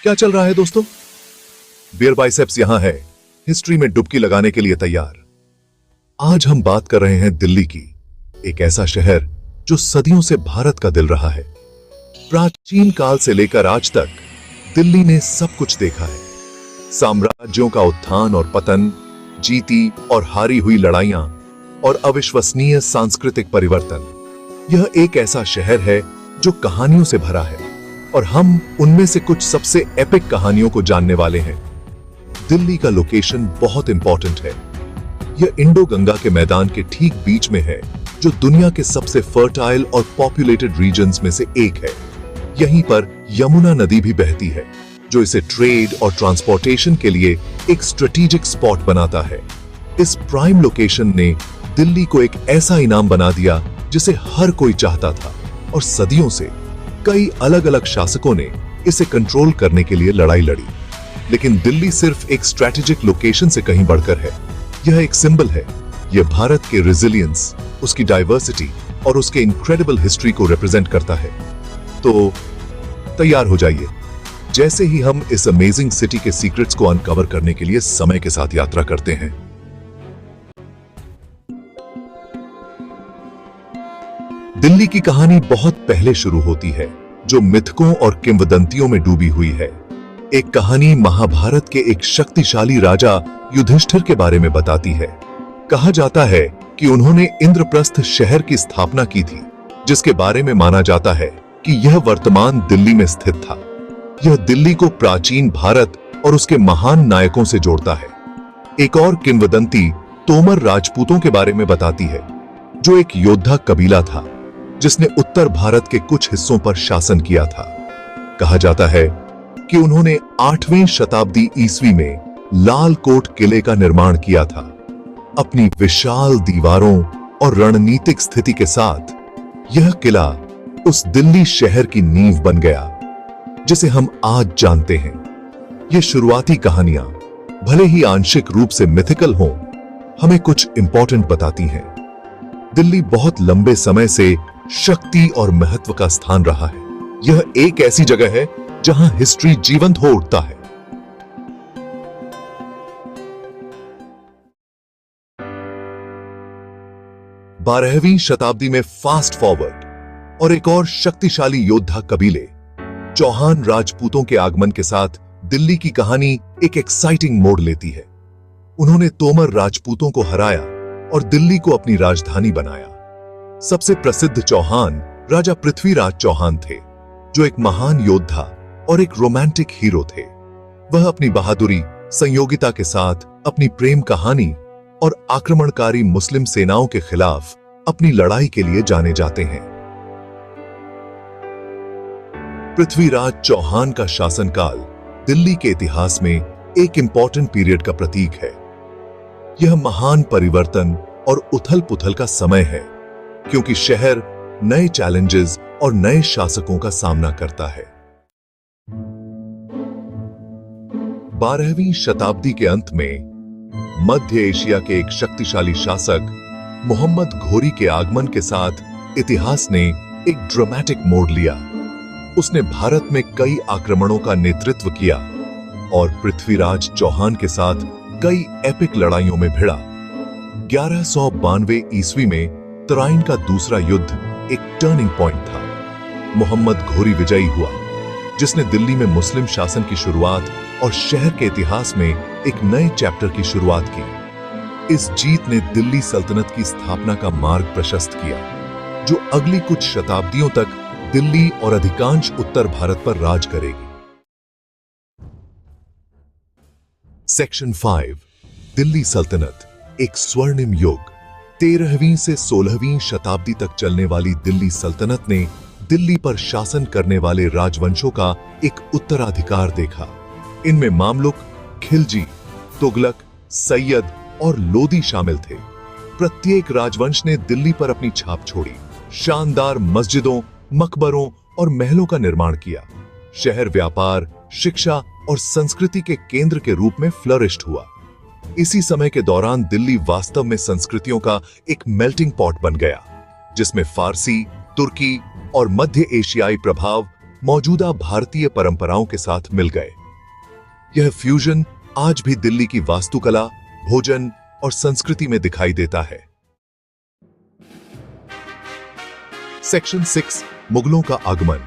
क्या चल रहा है दोस्तों? बियर बाइसेप्स यहां है, हिस्ट्री में डुबकी लगाने के लिए तैयार। आज हम बात कर रहे हैं दिल्ली की, एक ऐसा शहर जो सदियों से भारत का दिल रहा है। प्राचीन काल से लेकर आज तक दिल्ली ने सब कुछ देखा है। साम्राज्यों का उत्थान और पतन, जीती और हारी हुई लड़ाइयां और अविश्वसनीय सांस्कृतिक परिवर्तन। यह एक ऐसा शहर है जो कहानियों से भरा है और हम उनमें से कुछ सबसे एपिक कहानियों को जानने वाले हैं। दिल्ली का लोकेशन बहुत इंपॉर्टेंट है। यह इंडो गंगा के मैदान के ठीक बीच में है, जो दुनिया के सबसे फर्टाइल और पॉपुलेटेड रीजन्स में से एक है। यहीं पर यमुना नदी भी बहती है, जो इसे ट्रेड और ट्रांसपोर्टेशन के लिए एक स्ट्रेटेजिक स्पॉट बनाता है। इस प्राइम लोकेशन ने दिल्ली को एक ऐसा इनाम बना दिया जिसे हर कोई चाहता था, और सदियों से कई अलग अलग शासकों ने इसे कंट्रोल करने के लिए लड़ाई लड़ी। लेकिन दिल्ली सिर्फ एक स्ट्रैटेजिक लोकेशन से कहीं बढ़कर है। यह एक सिंबल है। यह भारत के रेजिलियंस, उसकी डाइवर्सिटी और उसके इनक्रेडिबल हिस्ट्री को रिप्रेजेंट करता है। तो तैयार हो जाइए, जैसे ही हम इस अमेजिंग सिटी के सीक्रेट्स को अनकवर करने के लिए समय के साथ यात्रा करते हैं। दिल्ली की कहानी बहुत पहले शुरू होती है, जो मिथकों और किंवदंतियों में डूबी हुई है। एक कहानी महाभारत के एक शक्तिशाली राजा युधिष्ठिर के बारे में बताती है। कहा जाता है कि उन्होंने इंद्रप्रस्थ शहर की स्थापना की थी, जिसके बारे में माना जाता है कि यह वर्तमान दिल्ली में स्थित था। यह दिल्ली को प्राचीन भारत और उसके महान नायकों से जोड़ता है। एक और किंवदंती तोमर राजपूतों के बारे में बताती है, जो एक योद्धा कबीला था जिसने उत्तर भारत के कुछ हिस्सों पर शासन किया था। कहा जाता है कि उन्होंने 8वीं शताब्दी ईस्वी में लाल कोट किले का निर्माण किया था। अपनी विशाल दीवारों और रणनीतिक स्थिति के साथ यह किला उस दिल्ली शहर की नींव बन गया, जिसे हम आज जानते हैं। ये शुरुआती कहानियां, भले ही आंशिक रूप से मिथिकल हों, हमें कुछ इंपॉर्टेंट बताती हैं। दिल्ली बहुत लंबे समय से शक्ति और महत्व का स्थान रहा है। यह एक ऐसी जगह है जहां हिस्ट्री जीवंत हो उठता है। बारहवीं शताब्दी में फास्ट फॉरवर्ड और एक और शक्तिशाली योद्धा कबीले चौहान राजपूतों के आगमन के साथ दिल्ली की कहानी एक एक्साइटिंग मोड़ लेती है। उन्होंने तोमर राजपूतों को हराया और दिल्ली को अपनी राजधानी बनाया। सबसे प्रसिद्ध चौहान राजा पृथ्वीराज चौहान थे, जो एक महान योद्धा और एक रोमांटिक हीरो थे। वह अपनी बहादुरी, संयोगिता के साथ अपनी प्रेम कहानी और आक्रमणकारी मुस्लिम सेनाओं के खिलाफ अपनी लड़ाई के लिए जाने जाते हैं। पृथ्वीराज चौहान का शासनकाल दिल्ली के इतिहास में एक इंपॉर्टेंट पीरियड का प्रतीक है। यह महान परिवर्तन और उथल पुथल का समय है, क्योंकि शहर नए चैलेंजेस और नए शासकों का सामना करता है। 12वीं शताब्दी के अंत में मध्य एशिया के एक शक्तिशाली शासक मोहम्मद घोरी के आगमन के साथ इतिहास ने एक ड्रामेटिक मोड़ लिया। उसने भारत में कई आक्रमणों का नेतृत्व किया और पृथ्वीराज चौहान के साथ कई एपिक लड़ाइयों में भिड़ा। 1192 ईस्वी में तराइन का दूसरा युद्ध एक टर्निंग पॉइंट था। मोहम्मद घोरी विजयी हुआ, जिसने दिल्ली में मुस्लिम शासन की शुरुआत और शहर के इतिहास में एक नए चैप्टर की शुरुआत की। इस जीत ने दिल्ली सल्तनत की स्थापना का मार्ग प्रशस्त किया, जो अगली कुछ शताब्दियों तक दिल्ली और अधिकांश उत्तर भारत पर राज करेगी। सेक्शन 5, दिल्ली सल्तनत, एक स्वर्णिम युग। 13वीं से 16वीं शताब्दी तक चलने वाली दिल्ली सल्तनत ने दिल्ली पर शासन करने वाले राजवंशों का एक उत्तराधिकार देखा। इनमें मामलुक, खिलजी, तुगलक, सैयद और लोदी शामिल थे। प्रत्येक राजवंश ने दिल्ली पर अपनी छाप छोड़ी, शानदार मस्जिदों, मकबरों और महलों का निर्माण किया। शहर व्यापार, शिक्षा और संस्कृति के केंद्र के रूप में फ्लरिश्ड हुआ। इसी समय के दौरान दिल्ली वास्तव में संस्कृतियों का एक मेल्टिंग पॉट बन गया, जिसमें फारसी, तुर्की और मध्य एशियाई प्रभाव मौजूदा भारतीय परंपराओं के साथ मिल गए। यह फ्यूजन आज भी दिल्ली की वास्तुकला, भोजन और संस्कृति में दिखाई देता है। सेक्शन 6, मुगलों का आगमन,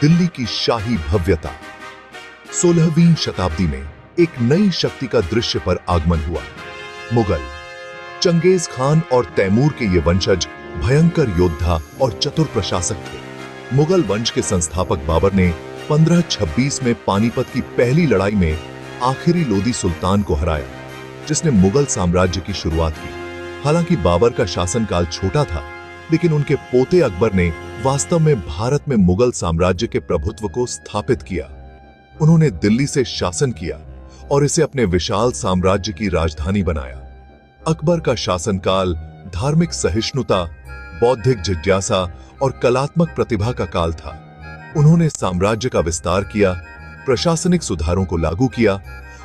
दिल्ली की शाही भव्यता। 16वीं शताब्दी में एक नई शक्ति का दृश्य पर आगमन हुआ, मुगल। चंगेज खान और तैमूर के ये वंशज भयंकर योद्धा और चतुर प्रशासक थे। मुगल वंश के संस्थापक बाबर ने 1526 में पानीपत की पहली लड़ाई में आखिरी लोदी सुल्तान को हराया, जिसने मुगल साम्राज्य की शुरुआत की। हालांकि बाबर का शासनकाल छोटा था, लेकिन उनके पोते अकबर ने वास्तव में भारत में मुगल साम्राज्य के प्रभुत्व को स्थापित किया। उन्होंने दिल्ली से शासन किया और इसे अपने विशाल साम्राज्य की राजधानी बनाया। अकबर का शासनकाल धार्मिक सहिष्णुता, बौद्धिक जिज्ञासा और कलात्मक प्रतिभा का काल था। उन्होंने साम्राज्य का विस्तार किया, प्रशासनिक सुधारों को लागू किया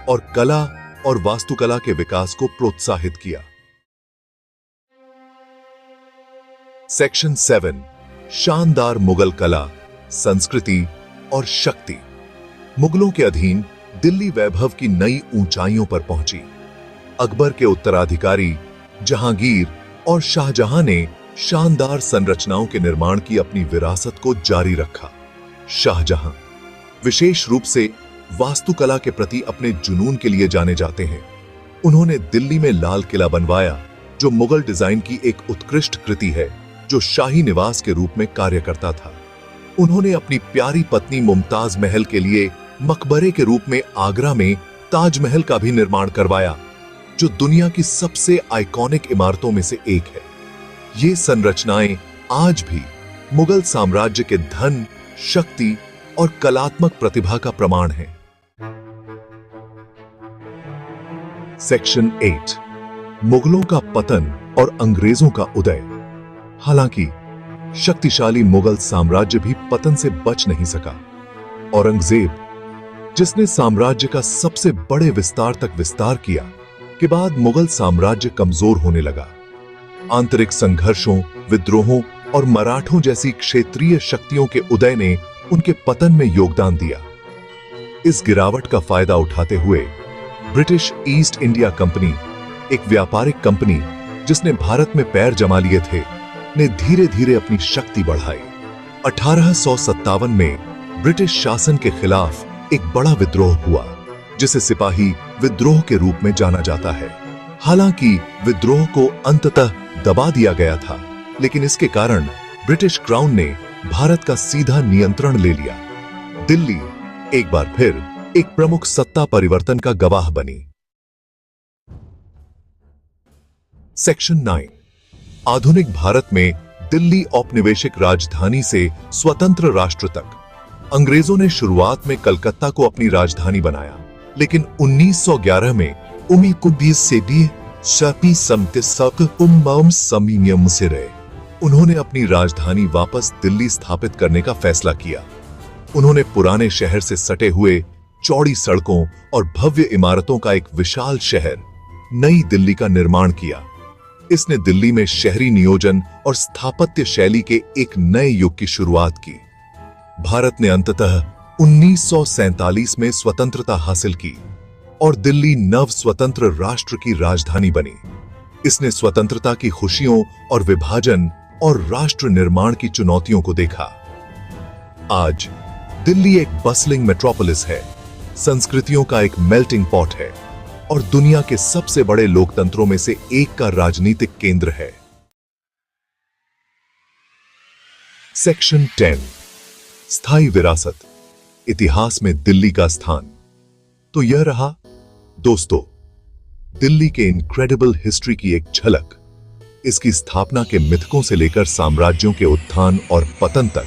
और कला और वास्तुकला के विकास को प्रोत्साहित किया। सेक्शन 7, शानदार मुगल कला, संस्कृति और शक्ति। मुगलों के अधीन दिल्ली वैभव की नई ऊंचाइयों पर पहुंची। अकबर के उत्तराधिकारी जहांगीर और शाहजहां ने शानदार संरचनाओं के निर्माण की अपनी विरासत को जारी रखा। शाहजहां विशेष रूप से वास्तुकला के प्रति अपने जुनून के लिए जाने जाते हैं। उन्होंने दिल्ली में लाल किला बनवाया, जो मुगल डिजाइन की एक उत्कृष्ट कृति है, जो शाही निवास के रूप में कार्य करता था। उन्होंने अपनी प्यारी पत्नी मुमताज महल के लिए मकबरे के रूप में आगरा में ताजमहल का भी निर्माण करवाया, जो दुनिया की सबसे आइकॉनिक इमारतों में से एक है। ये संरचनाएं आज भी मुगल साम्राज्य के धन, शक्ति और कलात्मक प्रतिभा का प्रमाण है। सेक्शन 8, मुगलों का पतन और अंग्रेजों का उदय। हालांकि शक्तिशाली मुगल साम्राज्य भी पतन से बच नहीं सका। औरंगजेब, जिसने साम्राज्य का सबसे बड़े विस्तार तक विस्तार किया, के बाद मुगल साम्राज्य कमजोर होने लगा। आंतरिक संघर्षों, विद्रोहों और मराठों जैसी क्षेत्रीय शक्तियों के उदय ने उनके पतन में योगदान दिया। इस गिरावट का फायदा उठाते हुए ब्रिटिश ईस्ट इंडिया कंपनी, एक व्यापारिक कंपनी जिसने भारत में पैर जमा लिए थे, ने धीरे धीरे अपनी शक्ति बढ़ाई। 1857 में ब्रिटिश शासन के खिलाफ एक बड़ा विद्रोह हुआ, जिसे सिपाही विद्रोह के रूप में जाना जाता है। हालांकि विद्रोह को अंततः दबा दिया गया था, लेकिन इसके कारण ब्रिटिश क्राउन ने भारत का सीधा नियंत्रण ले लिया। दिल्ली एक बार फिर एक प्रमुख सत्ता परिवर्तन का गवाह बनी। सेक्शन 9, आधुनिक भारत में दिल्ली औपनिवेशिक राजधानी से स्वतंत्र राष्ट्र तक। अंग्रेजों ने शुरुआत में कलकत्ता को अपनी राजधानी बनाया, लेकिन 1911 में उन्होंने अपनी राजधानी वापस दिल्ली स्थापित करने का फैसला किया। उन्होंने पुराने शहर से सटे हुए चौड़ी सड़कों और भव्य इमारतों का एक विशाल शहर, नई दिल्ली का निर्माण किया। इसने दिल्ली में शहरी नियोजन और स्थापत्य शैली के एक नए युग की शुरुआत की। भारत ने अंततः 1947 में स्वतंत्रता हासिल की और दिल्ली नव स्वतंत्र राष्ट्र की राजधानी बनी। इसने स्वतंत्रता की खुशियों और विभाजन और राष्ट्र निर्माण की चुनौतियों को देखा। आज दिल्ली एक बसलिंग मेट्रोपोलिस है, संस्कृतियों का एक मेल्टिंग पॉट है और दुनिया के सबसे बड़े लोकतंत्रों में से एक का राजनीतिक केंद्र है। सेक्शन 10, स्थायी विरासत, इतिहास में दिल्ली का स्थान। तो यह रहा दोस्तों, दिल्ली के इनक्रेडिबल हिस्ट्री की एक झलक। इसकी स्थापना के मिथकों से लेकर साम्राज्यों के उत्थान और पतन तक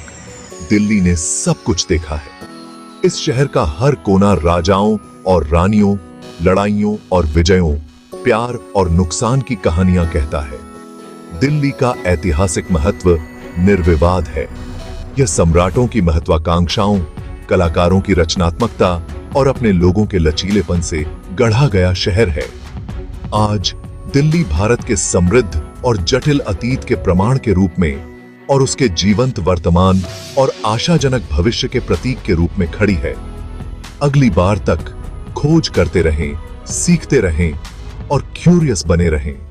दिल्ली ने सब कुछ देखा है। इस शहर का हर कोना राजाओं और रानियों, लड़ाइयों और विजयों, प्यार और नुकसान की कहानियां कहता है। दिल्ली का ऐतिहासिक महत्व निर्विवाद है। यह सम्राटों की महत्वाकांक्षाओं, कलाकारों की रचनात्मकता और अपने लोगों के लचीलेपन से गढ़ा गया शहर है। आज दिल्ली भारत के समृद्ध और जटिल अतीत के प्रमाण के रूप में और उसके जीवंत वर्तमान और आशाजनक भविष्य के प्रतीक के रूप में खड़ी है। अगली बार तक खोज करते रहें, सीखते रहें और क्यूरियस बने रहें।